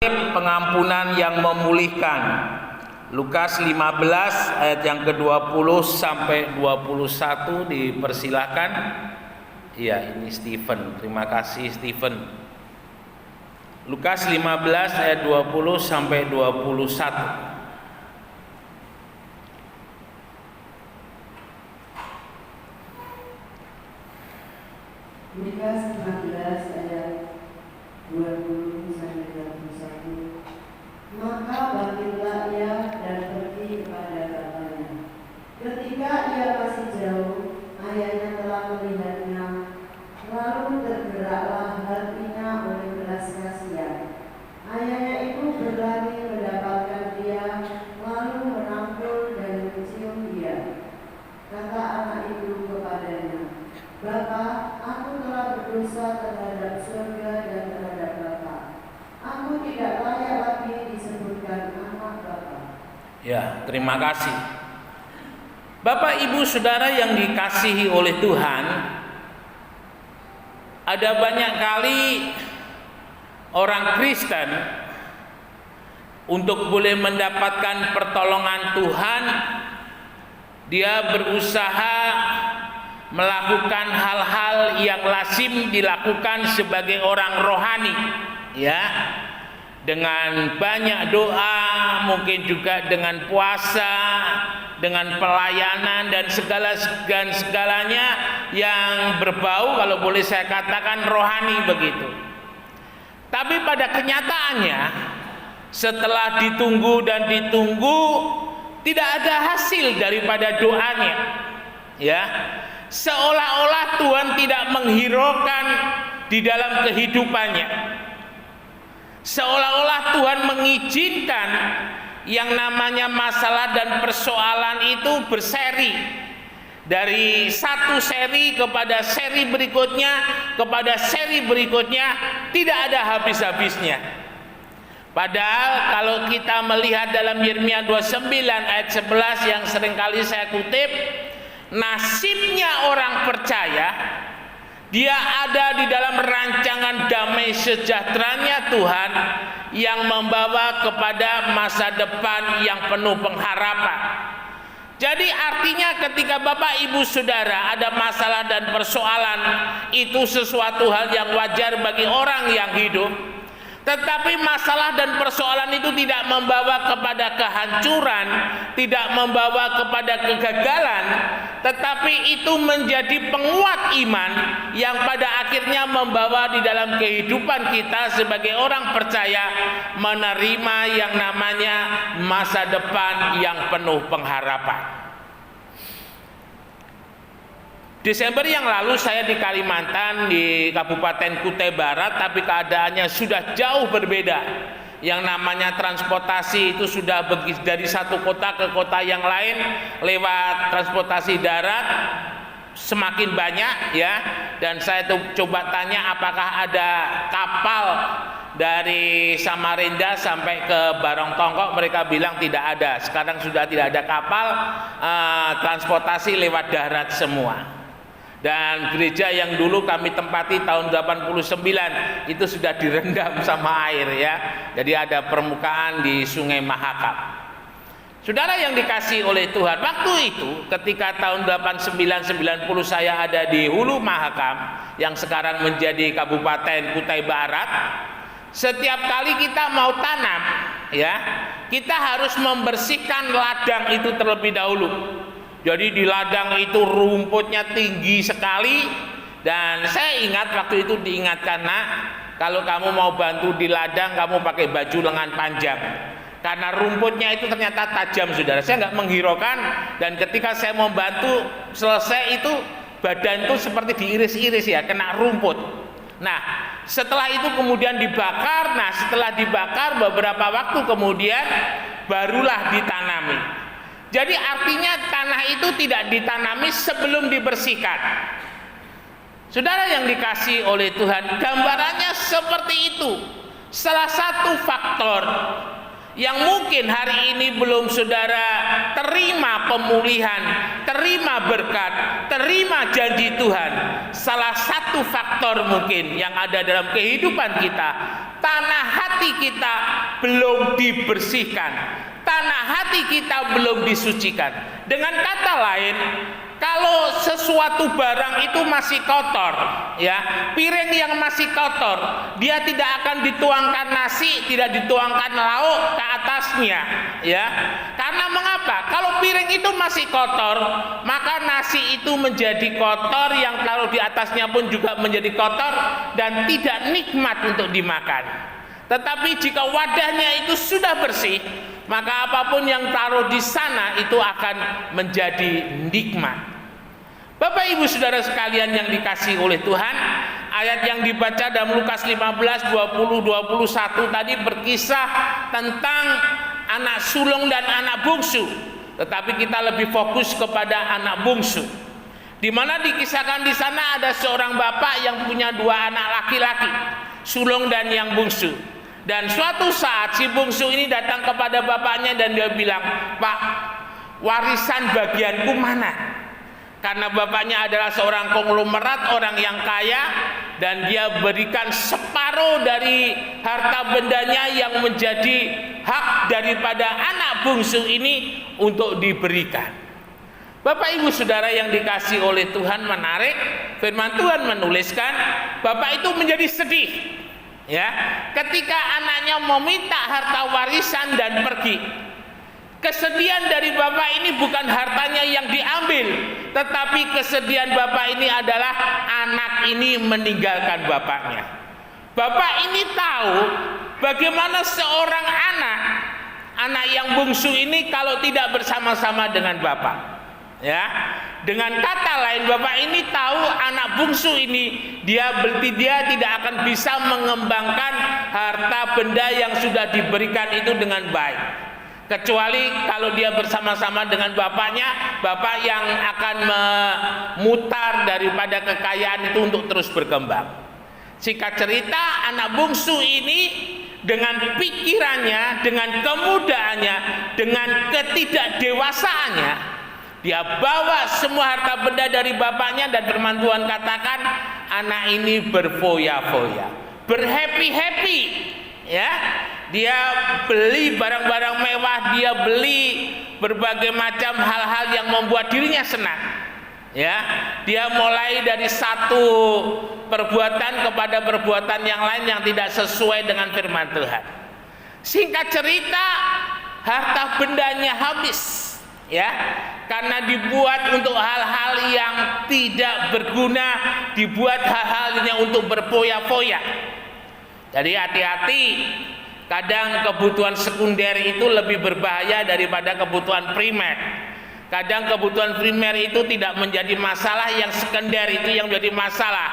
pengampunan yang memulihkan. Lukas 15 ayat yang ke-20 sampai 21 dipersilahkan. Iya, ini Stephen. Terima kasih Stephen. Lukas 15 ayat 20 sampai 21. Lukas 15 ayat 20 sampai 21. Maka bangkitlah ia dan pergi kepada bapaknya. Ketika ia masih jauh, ayahnya telah melihatnya. Lalu tergeraklah hatinya oleh belas kasihan. Ayahnya itu berlari mendapatkan dia, lalu merangkul dan mencium dia. Kata anak itu kepadanya, "Bapa, aku telah berdosa terhadap surga dan terhadap Bapa. Aku tidak layak lagi disebutkan anak Bapa." Ya, terima kasih. Bapak, Ibu, Saudara yang dikasihi oleh Tuhan, ada banyak kali orang Kristen untuk boleh mendapatkan pertolongan Tuhan, dia berusaha melakukan hal-hal yang lazim dilakukan sebagai orang rohani, ya, dengan banyak doa, mungkin juga dengan puasa, dengan pelayanan dan segalanya yang berbau, kalau boleh saya katakan, rohani begitu. Tapi pada kenyataannya, setelah ditunggu dan ditunggu, tidak ada hasil daripada doanya, ya. Seolah-olah Tuhan tidak menghiraukan di dalam kehidupannya. Seolah-olah Tuhan mengizinkan yang namanya masalah dan persoalan itu berseri, dari satu seri kepada seri berikutnya, kepada seri berikutnya, tidak ada habis-habisnya. Padahal kalau kita melihat dalam Yeremia 29 ayat 11 yang seringkali saya kutip, nasibnya orang percaya, dia ada di dalam rancangan damai sejahteranya Tuhan yang membawa kepada masa depan yang penuh pengharapan. Jadi artinya ketika Bapak Ibu Saudara ada masalah dan persoalan, itu sesuatu hal yang wajar bagi orang yang hidup. Tetapi masalah dan persoalan itu tidak membawa kepada kehancuran, tidak membawa kepada kegagalan, tetapi itu menjadi penguat iman yang pada akhirnya membawa di dalam kehidupan kita sebagai orang percaya menerima yang namanya masa depan yang penuh pengharapan. Desember yang lalu saya di Kalimantan, di Kabupaten Kutai Barat, tapi keadaannya sudah jauh berbeda. Yang namanya transportasi itu sudah dari satu kota ke kota yang lain lewat transportasi darat semakin banyak, ya. Dan saya coba tanya apakah ada kapal dari Samarinda sampai ke Barong-Tongkok, mereka bilang tidak ada. Sekarang sudah tidak ada kapal, transportasi lewat darat semua. Dan gereja yang dulu kami tempati tahun 89 itu sudah direndam sama air, ya. Jadi ada permukaan di Sungai Mahakam. Saudara yang dikasihi oleh Tuhan, waktu itu ketika tahun 89-90 saya ada di Hulu Mahakam yang sekarang menjadi Kabupaten Kutai Barat. Setiap kali kita mau tanam, ya, kita harus membersihkan ladang itu terlebih dahulu. Jadi di ladang itu rumputnya tinggi sekali, dan saya ingat waktu itu diingatkan, "Nak, kalau kamu mau bantu di ladang kamu pakai baju lengan panjang, karena rumputnya itu ternyata tajam." Saudara, saya nggak menghiraukan, dan ketika saya mau bantu selesai itu badan itu seperti diiris-iris, ya, kena rumput. Nah, setelah itu kemudian dibakar. Nah, setelah dibakar beberapa waktu kemudian barulah ditanami. Jadi artinya tanah itu tidak ditanami sebelum dibersihkan. Saudara yang dikasihi oleh Tuhan, gambarannya seperti itu. Salah satu faktor yang mungkin hari ini belum saudara terima pemulihan, terima berkat, terima janji Tuhan. Salah satu faktor mungkin yang ada dalam kehidupan kita, tanah hati hati kita belum dibersihkan, tanah hati kita belum disucikan. Dengan kata lain, kalau sesuatu barang itu masih kotor, ya, piring yang masih kotor, dia tidak akan dituangkan nasi, tidak dituangkan lauk ke atasnya, ya. Karena mengapa? Kalau piring itu masih kotor, maka nasi itu menjadi kotor, yang taruh di atasnya pun juga menjadi kotor dan tidak nikmat untuk dimakan. Tetapi jika wadahnya itu sudah bersih, maka apapun yang taruh di sana itu akan menjadi nikmat. Bapak Ibu Saudara sekalian yang dikasihi oleh Tuhan, ayat yang dibaca dalam Lukas 15, 20, 21 tadi berkisah tentang anak sulung dan anak bungsu. Tetapi kita lebih fokus kepada anak bungsu, di mana dikisahkan di sana ada seorang bapak yang punya dua anak laki-laki, sulung dan yang bungsu. Dan suatu saat si bungsu ini datang kepada bapaknya dan dia bilang, "Pak, warisan bagianku mana?" Karena bapaknya adalah seorang konglomerat, orang yang kaya, dan dia berikan separuh dari harta bendanya yang menjadi hak daripada anak bungsu ini untuk diberikan. Bapak Ibu Saudara yang dikasihi oleh Tuhan, menarik, firman Tuhan menuliskan bapak itu menjadi sedih, ya, ketika anaknya meminta harta warisan dan pergi. Kesedihan dari bapak ini bukan hartanya yang diambil, tetapi kesedihan bapak ini adalah anak ini meninggalkan bapaknya. Bapak ini tahu bagaimana seorang anak yang bungsu ini kalau tidak bersama-sama dengan bapak, ya. Dengan kata lain, bapak ini tahu anak bungsu ini dia tidak akan bisa mengembangkan harta benda yang sudah diberikan itu dengan baik, kecuali kalau dia bersama-sama dengan bapaknya, bapak yang akan memutar daripada kekayaan itu untuk terus berkembang. Singkat cerita, anak bungsu ini dengan pikirannya, dengan kemudaannya, dengan ketidakdewasaannya, dia bawa semua harta benda dari bapaknya, dan firman Tuhan katakan anak ini berfoya-foya, berhappy-happy, ya. Dia beli barang-barang mewah, dia beli berbagai macam hal-hal yang membuat dirinya senang, ya. Dia mulai dari satu perbuatan kepada perbuatan yang lain yang tidak sesuai dengan firman Tuhan. Singkat cerita, harta bendanya habis, ya, karena dibuat untuk hal-hal yang tidak berguna, dibuat hal-halnya untuk berfoya-foya. Jadi hati-hati. Kadang kebutuhan sekunder itu lebih berbahaya daripada kebutuhan primer. Kadang kebutuhan primer itu tidak menjadi masalah, yang sekunder itu yang menjadi masalah.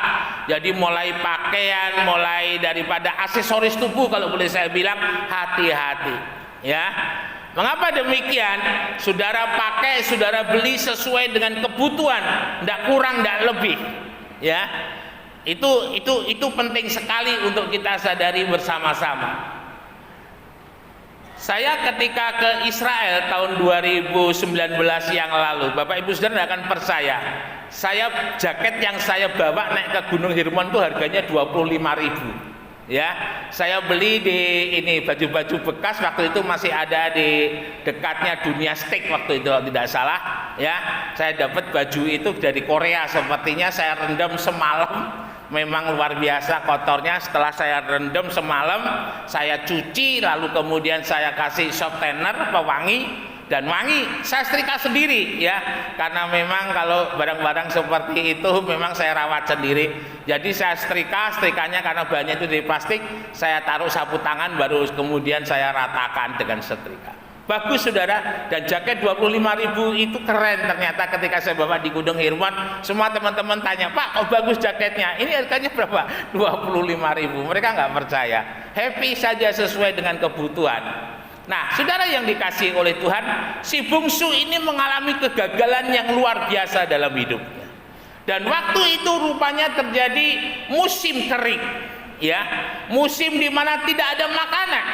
Jadi mulai pakaian, mulai daripada aksesoris tubuh, kalau boleh saya bilang, hati-hati, ya. Mengapa demikian? Saudara pakai, saudara beli sesuai dengan kebutuhan, tidak kurang, tidak lebih, ya. Itu penting sekali untuk kita sadari bersama-sama. Saya ketika ke Israel tahun 2019 yang lalu, Bapak Ibu Saudara tidak akan percaya, jaket yang saya bawa naik ke Gunung Hermon itu harganya 25.000, ya. Saya beli di ini baju-baju bekas, waktu itu masih ada di dekatnya Dunia Steak waktu itu tidak salah, ya. Saya dapat baju itu dari Korea, sepertinya saya rendam semalam. Memang luar biasa kotornya. Setelah saya rendam semalam, saya cuci, lalu kemudian saya kasih softener, pewangi, dan wangi. Saya setrika sendiri, ya, karena memang kalau barang-barang seperti itu memang saya rawat sendiri. Jadi saya setrikanya karena bahannya itu dari plastik, saya taruh sapu tangan, baru kemudian saya ratakan dengan setrika. Bagus saudara, dan jaket 25.000 itu keren ternyata. Ketika saya bawa di Gunung Hermon, semua teman-teman tanya, "Pak, kok bagus jaketnya? Ini harganya berapa?" 25.000. Mereka nggak percaya. Happy saja sesuai dengan kebutuhan. Nah, saudara yang dikasihi oleh Tuhan, si bungsu ini mengalami kegagalan yang luar biasa dalam hidupnya. Dan waktu itu rupanya terjadi musim kering, ya, musim di mana tidak ada makanan.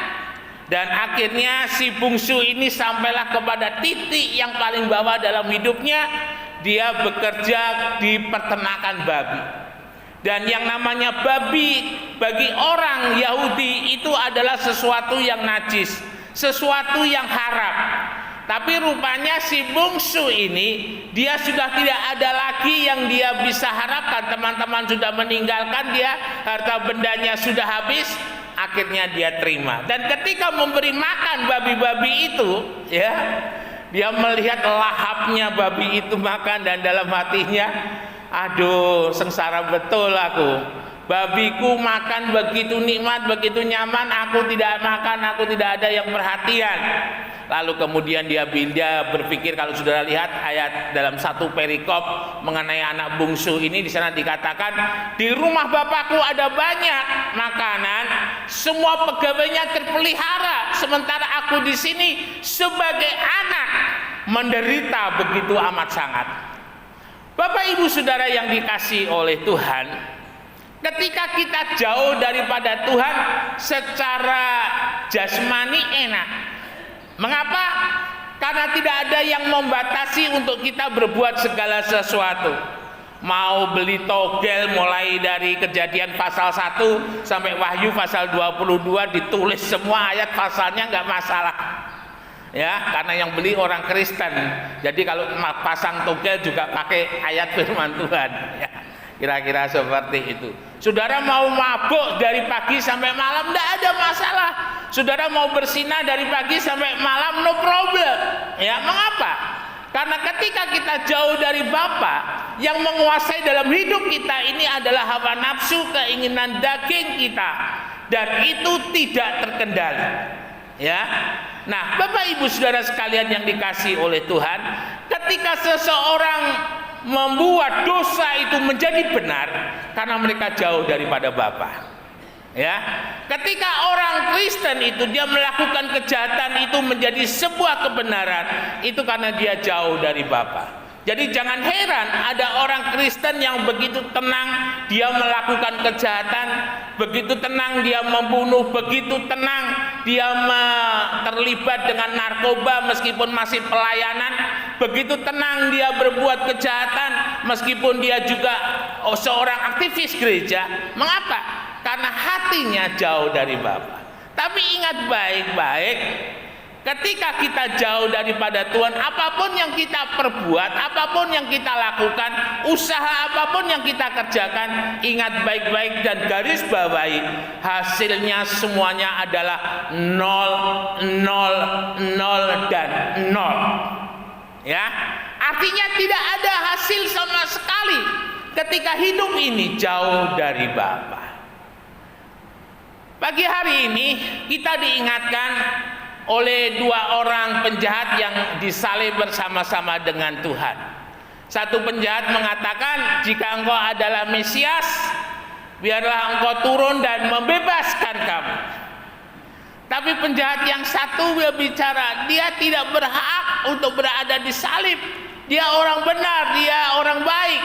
Dan akhirnya si bungsu ini sampailah kepada titik yang paling bawah dalam hidupnya. Dia bekerja di peternakan babi. Dan yang namanya babi bagi orang Yahudi itu adalah sesuatu yang najis, sesuatu yang haram. Tapi rupanya si bungsu ini dia sudah tidak ada lagi yang dia bisa harapkan. Teman-teman sudah meninggalkan dia, harta bendanya sudah habis, akhirnya dia terima. Dan ketika memberi makan babi-babi itu, ya, dia melihat lahapnya babi itu makan dan dalam hatinya, aduh, sengsara betul aku. Babiku makan begitu nikmat, begitu nyaman, aku tidak makan, aku tidak ada yang perhatian. Lalu kemudian dia berpikir, kalau saudara lihat ayat dalam satu perikop mengenai anak bungsu ini, di sana dikatakan, di rumah bapakku ada banyak makanan, semua pegawainya terpelihara, sementara aku di sini sebagai anak menderita begitu amat sangat. Bapak ibu saudara yang dikasihi oleh Tuhan, ketika kita jauh daripada Tuhan secara jasmani enak. Mengapa? Karena tidak ada yang membatasi untuk kita berbuat segala sesuatu. Mau beli togel mulai dari Kejadian pasal 1 sampai Wahyu pasal 22 ditulis semua ayat pasalnya, nggak masalah. Ya, karena yang beli orang Kristen. Jadi kalau pasang togel juga pakai ayat firman Tuhan. Ya, kira-kira seperti itu. Saudara mau mabuk dari pagi sampai malam, tidak ada masalah. Saudara mau bersinah dari pagi sampai malam, no problem. Ya, mengapa? Karena ketika kita jauh dari Bapa, yang menguasai dalam hidup kita ini adalah hawa nafsu, keinginan daging kita, dan itu tidak terkendali. Ya. Nah, Bapak Ibu Saudara sekalian yang dikasihi oleh Tuhan, ketika seseorang membuat dosa itu menjadi benar karena mereka jauh daripada Bapa. Ya, ketika orang Kristen itu dia melakukan kejahatan itu menjadi sebuah kebenaran, itu karena dia jauh dari Bapa. Jadi jangan heran ada orang Kristen yang begitu tenang dia melakukan kejahatan, begitu tenang dia membunuh, begitu tenang dia terlibat dengan narkoba meskipun masih pelayanan, begitu tenang dia berbuat kejahatan meskipun dia juga seorang aktivis gereja. Mengapa? Karena hatinya jauh dari Bapa. Tapi ingat baik-baik, ketika kita jauh daripada Tuhan, apapun yang kita perbuat, apapun yang kita lakukan, usaha apapun yang kita kerjakan, ingat baik-baik dan garis bawahi, hasilnya semuanya adalah 0, 0, 0 dan 0. Ya, artinya tidak ada hasil sama sekali ketika hidup ini jauh dari Bapa. Pagi hari ini kita diingatkan oleh dua orang penjahat yang disalib bersama-sama dengan Tuhan. Satu penjahat mengatakan, jika engkau adalah Mesias, biarlah engkau turun dan membebaskan kami. Tapi penjahat yang satu berbicara, dia tidak berhak untuk berada di salib. Dia orang benar, dia orang baik.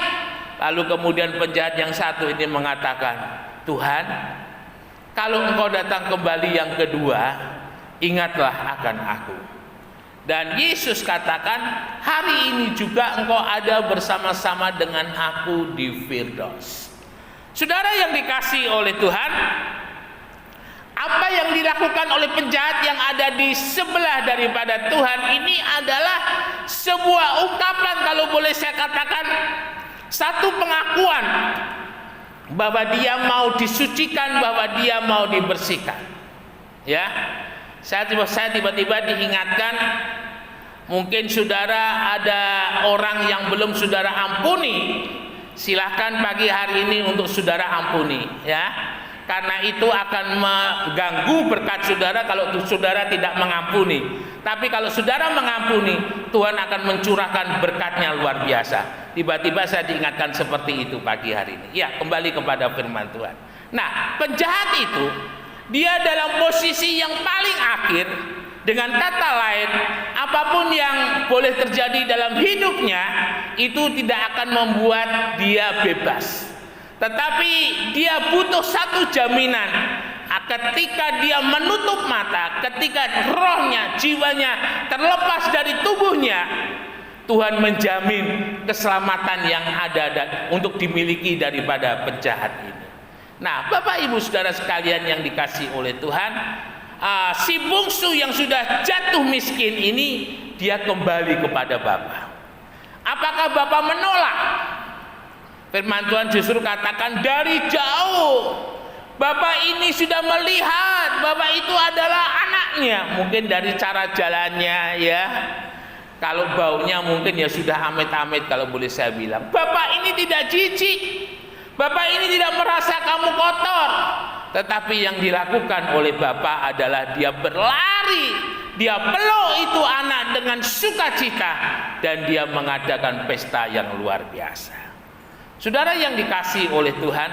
Lalu kemudian penjahat yang satu ini mengatakan, Tuhan, kalau engkau datang kembali yang kedua, ingatlah akan aku. Dan Yesus katakan, hari ini juga engkau ada bersama-sama dengan aku di Firdaus. Saudara yang dikasihi oleh Tuhan, apa yang dilakukan oleh penjahat yang ada di sebelah daripada Tuhan ini adalah sebuah ungkapan, kalau boleh saya katakan, satu pengakuan bahwa dia mau disucikan, bahwa dia mau dibersihkan. Ya, saya tiba-tiba diingatkan, mungkin saudara ada orang yang belum saudara ampuni, silahkan pagi hari ini untuk saudara ampuni, ya. Karena itu akan mengganggu berkat saudara kalau saudara tidak mengampuni. Tapi kalau saudara mengampuni, Tuhan akan mencurahkan berkatnya luar biasa. Tiba-tiba saya diingatkan seperti itu pagi hari ini. Ya, kembali kepada firman Tuhan. Nah, penjahat itu dia dalam posisi yang paling akhir. Dengan kata lain, apapun yang boleh terjadi dalam hidupnya itu tidak akan membuat dia bebas. Tetapi dia butuh satu jaminan. Ketika dia menutup mata, ketika rohnya, jiwanya terlepas dari tubuhnya, Tuhan menjamin keselamatan yang ada untuk dimiliki daripada penjahat ini. Nah, Bapak Ibu Saudara sekalian yang dikasihi oleh Tuhan, si bungsu yang sudah jatuh miskin ini, dia kembali kepada Bapa. Apakah Bapa menolak? Firman Tuhan justru katakan dari jauh Bapak ini sudah melihat Bapak itu adalah anaknya. Mungkin dari cara jalannya ya, kalau baunya mungkin ya sudah amit-amit kalau boleh saya bilang. Bapak ini tidak jijik, Bapak ini tidak merasa kamu kotor. Tetapi yang dilakukan oleh Bapak adalah dia berlari, dia peluk itu anak dengan sukacita, dan dia mengadakan pesta yang luar biasa. Saudara yang dikasihi oleh Tuhan,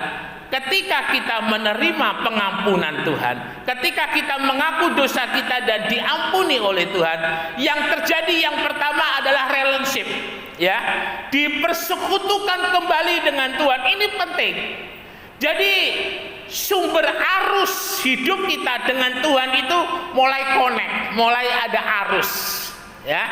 ketika kita menerima pengampunan Tuhan, ketika kita mengaku dosa kita dan diampuni oleh Tuhan, yang terjadi yang pertama adalah relationship, ya, dipersekutukan kembali dengan Tuhan. Ini penting. Jadi sumber arus hidup kita dengan Tuhan itu mulai connect, mulai ada arus, ya,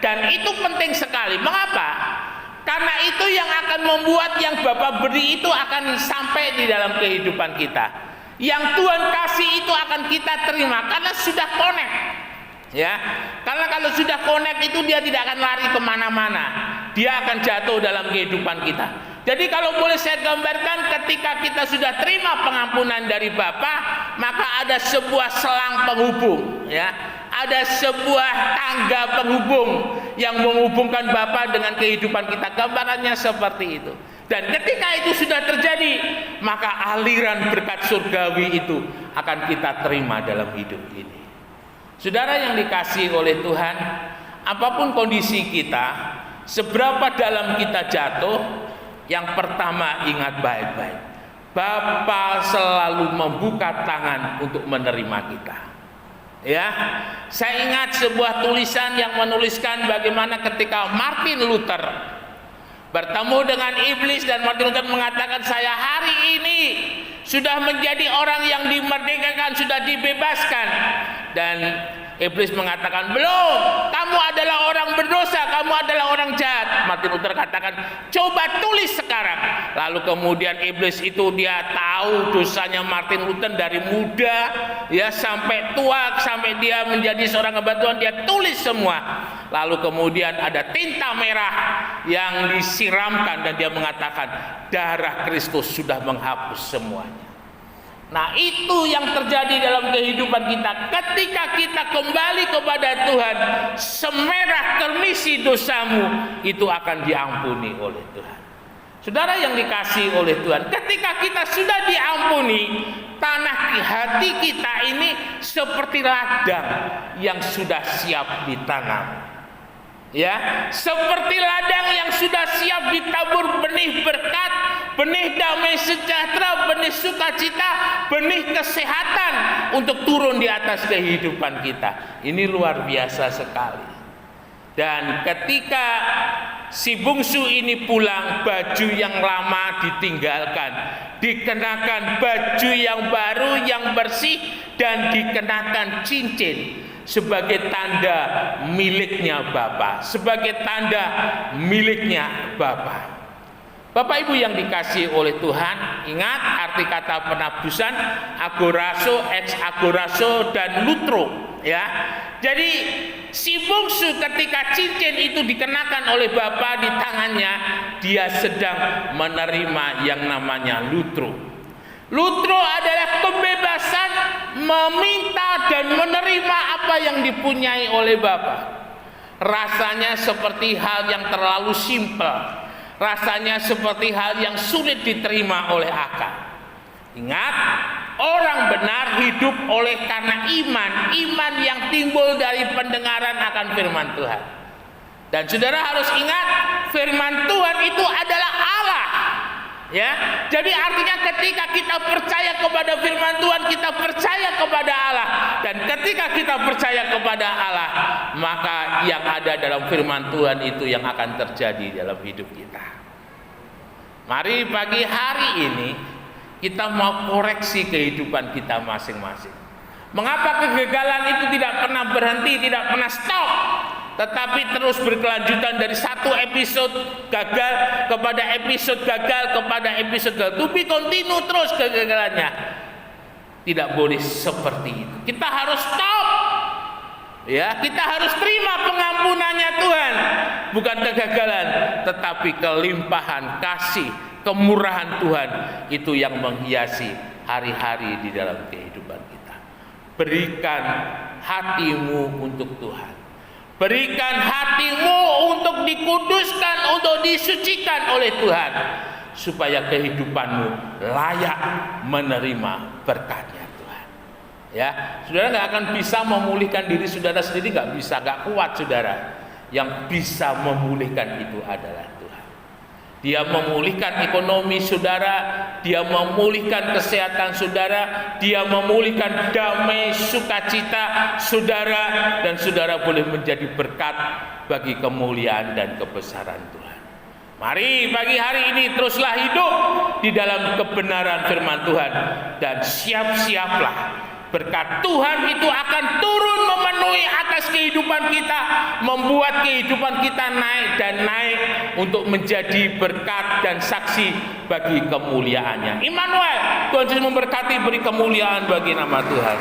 dan itu penting sekali. Mengapa? Karena itu yang akan membuat yang Bapa beri itu akan sampai di dalam kehidupan kita. Yang Tuhan kasih itu akan kita terima karena sudah connect. Ya, karena kalau sudah connect itu dia tidak akan lari kemana-mana. Dia akan jatuh dalam kehidupan kita. Jadi kalau boleh saya gambarkan, ketika kita sudah terima pengampunan dari Bapa, maka ada sebuah selang penghubung, ya, ada sebuah tangga penghubung yang menghubungkan Bapa dengan kehidupan kita. Gambarannya seperti itu. Dan ketika itu sudah terjadi, maka aliran berkat surgawi itu akan kita terima dalam hidup ini. Saudara yang dikasihi oleh Tuhan, apapun kondisi kita, seberapa dalam kita jatuh, yang pertama ingat baik-baik, Bapa selalu membuka tangan untuk menerima kita. Ya, saya ingat sebuah tulisan yang menuliskan bagaimana ketika Martin Luther bertemu dengan iblis, dan Martin Luther mengatakan, saya hari ini sudah menjadi orang yang dimerdekakan, sudah dibebaskan. Dan iblis mengatakan, belum, kamu adalah orang berdosa, kamu adalah orang jahat. Martin Luther katakan, coba tulis sekarang. Lalu kemudian iblis itu dia tahu dosanya Martin Luther dari muda ya sampai tua, sampai dia menjadi seorang hamba Tuhan, dia tulis semua. Lalu kemudian ada tinta merah yang disiramkan dan dia mengatakan, darah Kristus sudah menghapus semuanya. Nah, itu yang terjadi dalam kehidupan kita. Ketika kita kembali kepada Tuhan, semerah kermisi dosamu itu akan diampuni oleh Tuhan. Saudara yang dikasihi oleh Tuhan, ketika kita sudah diampuni, tanah hati kita ini seperti ladang yang sudah siap ditanam. Ya, seperti ladang yang sudah siap ditabur benih berkat, benih damai sejahtera, benih sukacita, benih kesehatan untuk turun di atas kehidupan kita. Ini luar biasa sekali. Dan ketika si bungsu ini pulang, baju yang lama ditinggalkan, dikenakan baju yang baru yang bersih, dan dikenakan cincin sebagai tanda miliknya Bapa, sebagai tanda miliknya Bapa. Bapak Ibu yang dikasihi oleh Tuhan, ingat arti kata penabusan, agorazo, ex agorazo, dan lutro, ya. Jadi si bungsu ketika cincin itu dikenakan oleh Bapa di tangannya, dia sedang menerima yang namanya lutro. Lutro adalah kebebasan meminta dan menerima apa yang dipunyai oleh Bapa. Rasanya seperti hal yang terlalu simpel, rasanya seperti hal yang sulit diterima oleh akal. Ingat, orang benar hidup oleh karena iman yang timbul dari pendengaran akan firman Tuhan. Dan saudara harus ingat, firman Tuhan itu adalah Allah. Ya, jadi artinya ketika kita percaya kepada firman Tuhan, kita percaya kepada Allah. Dan ketika kita percaya kepada Allah, maka yang ada dalam firman Tuhan itu yang akan terjadi dalam hidup kita. Mari pagi hari ini kita mau koreksi kehidupan kita masing-masing. Mengapa kegagalan itu tidak pernah berhenti, tidak pernah stop? tetapi terus berkelanjutan dari satu episode gagal kepada episode gagal kepada episode gagal. To be continue terus kegagalannya. Tidak boleh seperti itu. Kita harus stop. Ya, kita harus terima pengampunannya Tuhan, bukan kegagalan, tetapi kelimpahan kasih, kemurahan Tuhan itu yang menghiasi hari-hari di dalam kehidupan kita. Berikan hatimu untuk Tuhan. Berikan hatimu untuk dikuduskan, untuk disucikan oleh Tuhan, supaya kehidupanmu layak menerima berkat-Nya. Ya, saudara nggak akan bisa memulihkan diri saudara sendiri, nggak bisa, nggak kuat saudara. Yang bisa memulihkan itu adalah Tuhan. Dia memulihkan ekonomi saudara, Dia memulihkan kesehatan saudara, Dia memulihkan damai sukacita saudara, dan saudara boleh menjadi berkat bagi kemuliaan dan kebesaran Tuhan. Mari pagi hari ini teruslah hidup di dalam kebenaran firman Tuhan, dan siap-siaplah berkat Tuhan itu akan turun memenuhi atas kehidupan kita, membuat kehidupan kita naik dan naik untuk menjadi berkat dan saksi bagi kemuliaannya. Immanuel, Tuhan Yesus memberkati, beri kemuliaan bagi nama Tuhan.